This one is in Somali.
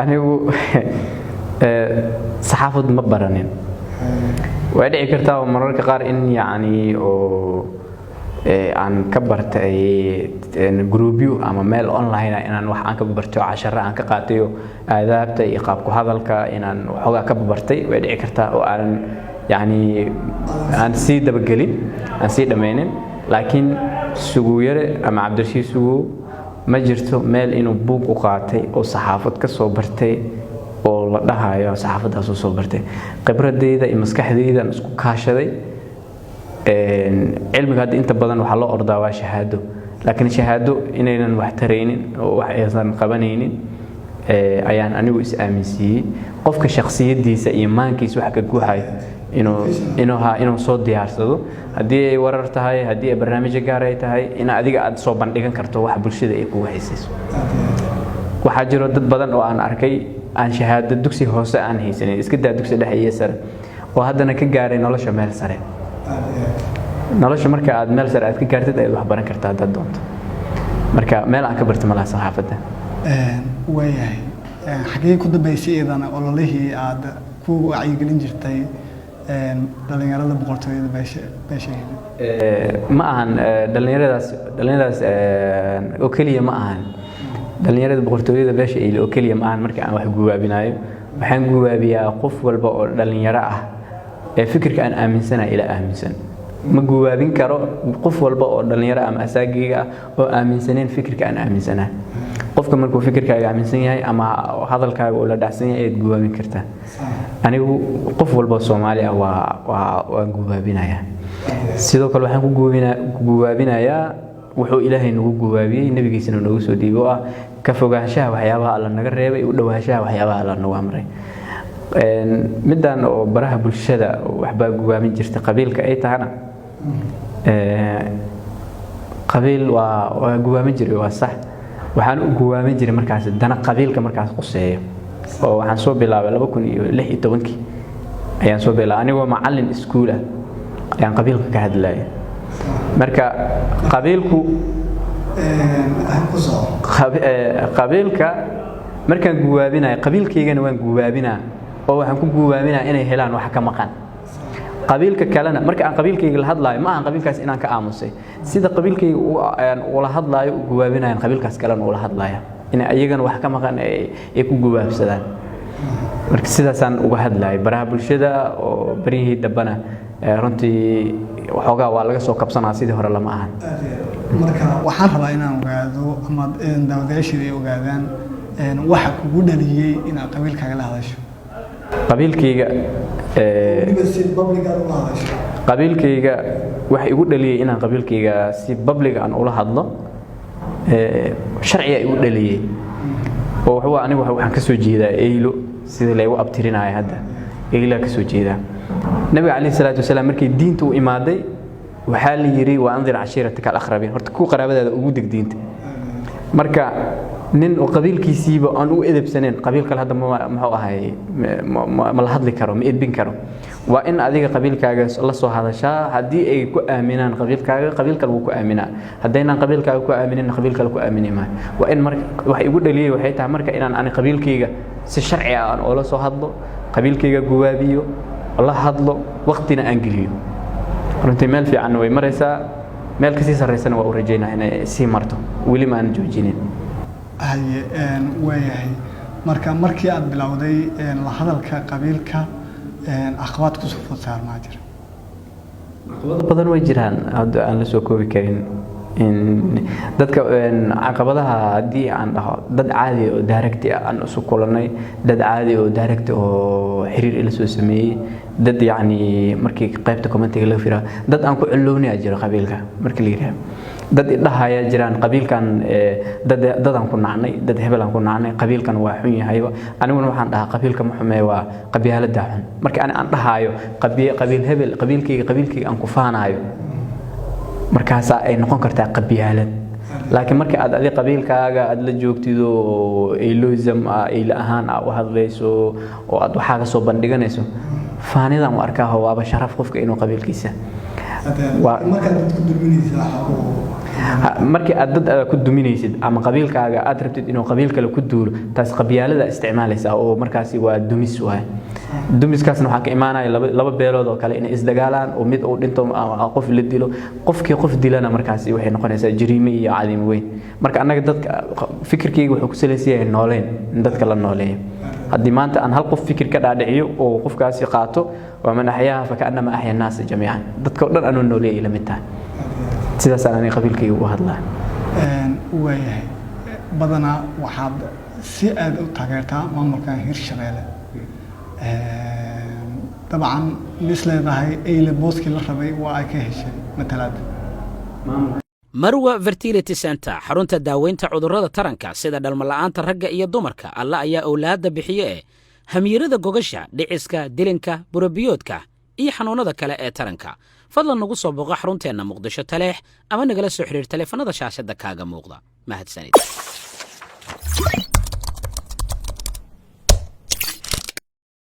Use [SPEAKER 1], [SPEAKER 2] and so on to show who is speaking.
[SPEAKER 1] anigu saxaafad ma baranin way dhici kartaa mararka qaar in yani oo aan ka bartay groupyo ama meel online inaan wax aan ka barto casharo aan ka qaatayo aadaabta iyo qaabka hadalka inaan waxoogaa ka bartay way dhici kartaa oo aan yani aan si dabagelin aan si dhameynin laakiin sugu yare ama Cabdirashiid sugu ma jirto meel inuu buug u qaatay oo saxaafad ka soo bartay oo la dhahayo saxaafadaas oo soo bartay khibradeyda iyo maskaxdeyda isku kaashaday cilmiga hadda inta badan waxa loo ordaa waa shahaado laakiin shahaado inaynan wax tareynin oo wax aysan qabanaynin ayaan anigu is aaminsiiyay qofka shakhsiyadiisa iyo maankiisa wax ka guuxay inuu soo diyaarsado hadii ay warar tahay hadii ay barnaamij gaar ah tahay in adiga aad soo bandhigan karto wax bulshada ay ku haysiiso waxa jiro dad badan oo aan arkay aan shahaado dugsi hoose aan haysanin iska daa dugsi dhexe iyo sare oo haddana ka gaaray nolosha meel sare nolosha marka aad meel sare aad ka gaartid ay wax baran kartaa dad doonto marka meel aan ka barto malaha saxaafadda
[SPEAKER 2] wayahay xagee ku dambeysay idana ololihii aad ku wacyigelin jirtay dhalinyarada boqortooyada beesha
[SPEAKER 1] ma ahan dhalinyaradaas oo kaliya ma ahan dhalinyarada boqortooyada beesha oo kaliya ma ahan marka aan wax guwaabinayo waxaan guwaabiyaa qof walba oo dhalinyaro ah ee fikirka aan aaminsanahay ila aaminsan ma guwaabin karo qof walba oo dhalinyaro ama asaagiga oo aaminsaneen fikirka aan aaminsanahay qofka markuu fikirkaaga aaminsan yahay ama hadalkaaga oo la dhacsan yahay aad guwaabin kartaa anigu qof walba Soomaali ah waa guwaabinaya sidoo kale waxaan ku guwaabinayaa wuxuu Ilaahay nagu guwaabiyay nabigiisana nagu soo dhiibay oo ah ka fogaanshaha waxyaabaha Alla naga reebay u dhawaanshaha waxyaabaha Alla nagu amray midaan oo baraha bulshada waxba guwaabin jirta qabiilka ay tahana qabiil waa guwaabin jiray waa sax waxaan u guwaamin jiray markaas dana qabiilka markaas quseeyo oo waxaan soo bilaabay 2016 ayaan soo bilaabay anigoo macallin iskuul ah ayaan qabiilka ka hadlayay marka qabiilku qabiilka markaan guwaabinayo qabiilkaygana waan guwaabinaa oo waxaan ku guwaabinaa inay helaan wax ka maqan qabiilka kalena marka aan qabiilkayga la hadlaayo ma aan qabiilkaas inaan ka aamusay sida qabiilkayga uu la hadlaayo u guwaabinayaan qabiilkaas kalena uu la hadlaayo in ayagana wax ka maqan ay ku guwaabsadaan marka sidaasaan uga hadlaay baraha bulshada oo barihii dabana runtii waxoogaa waa laga soo kabsanaa sidii hore lama ahan
[SPEAKER 2] marka waxaan rabaa inaan ogaado ama daawadayaashii ay ogaadaan waxa kugu dhaliyay inaad qabiilkaaga la hadasho
[SPEAKER 1] qabiilkayga qabiilkayga wax igu dhaliyay inaan qabiilkayga si public aan ula hadlo sharciga igu dhaliyay oo wuxuu anigu waxaan ka soo jeedaa eeylo sida la igu abtirinayo hadda eeyla ka soo jeedaa nabiga kaleey salaatu wasalaam markii diintu u imaaday waxa la yiri waa andir cashiiratka al-aqrabiin horta ku qaraabadaada ugu digdiinta marka nin oo qabiilkiisiiba aan u edebsaneen qabiilka hadda ma ahay ma la hadli karo ma edbin karo waa in adiga qabiilkaaga la soo hadashaa hadii ay ku aaminaan qabiilkaaga qabiilka lagu ku aaminaa hadaynan qabiilkaaga ku aaminin qabiilka lagu aamini ma waa in marka wax igu dhaliyay waxay tahay marka inaan ani qabiilkayga si sharci ah aan oo la soo hadlo qabiilkayga guwaabiyo la hadlo waqtina aan geliyo runtii meel fiican way maraysaa meel ka sii sareysana waa u rajeynaa inay sii marto weli ma aan joojinin
[SPEAKER 2] wayahay marka markii aad bilowday la hadalka qabiilka aqwaad ku soo food ma jira
[SPEAKER 1] aqwaad badan way jiraan aan la soo koobi karin in dadka caqabadaha hadii aan dhaho dad caadi oo direct aan isu kulanay dad caadi oo direct oo xiriir ila soo sameeyay dad yani markii qaybta commentiga la fiira dad aan ku cilownay jira qabiilka markii la yiraahdo dad idhahaya jiraan qabiilkan dad aan ku nacnay dad hebel aan ku nacnay qabiilkan waa xun yahay aniguna waxaan dhahaa qabiilka ma xumee waa qabyaalada xun marka aan dhahayo qabiil hebel qabiilkayga aan ku faanayo markaas ay noqon kartaa qabyaalad laakiin marka aad adiga qabiilkaaga aad la joogtido eeyloism ay la ahaan u hadlayso oo aad waxaaga soo bandhiganayso faanidan u arkaa waaba sharaf qofka inuu qabiilkiisa
[SPEAKER 2] marka dadku durminaysa
[SPEAKER 1] markii aad dad ku duminaysid ama qabiilkaaga aad rabtid inuu qabiil kale ku duulo taas qabyaalada isticmaalaysa oo markaasi waa dumis waay dumiskaasna waxa ka imaanaya laba beelood oo kale inay isdagaalaan oo mid uu dhinto qof la dilo qofkii qof dilana markaasi waxay noqonaysaa jariime iyo cadiim weyn marka anaga dadka fikirkeyga wuxuu ku saleysan yahay nooleen in dadka la nooleeyo haddii maanta aan hal qof fikir ka dhaadhiciyo oo qofkaasi qaato waa man axyaaha fakaannama axya annaasa jamiican dadka oo dhan anuu nooleeyay la mid tahay sidaas aan qabiilkayga u hadlaa
[SPEAKER 2] waayahay badanaa waxaad si aad u taageertaa maamulkan Hirshabeelle dabcan misleedahay eyle booskii la rabay waa ay ka heshay matalaad
[SPEAKER 3] Marwa Fertility Center xarunta daaweynta cudurrada taranka sida dhalmo la'aanta ragga iyo dumarka alla ayaa awlaadda bixiye hamiirada gogasha dhiciska dilinka burabiyoodka iyo xanuunada kale ee taranka fadlan nagu soo booqo xarunteena Muqdisho Taleex ama nagala soo xiriir taleefanada shaashada kaaga muuqda mahadsanid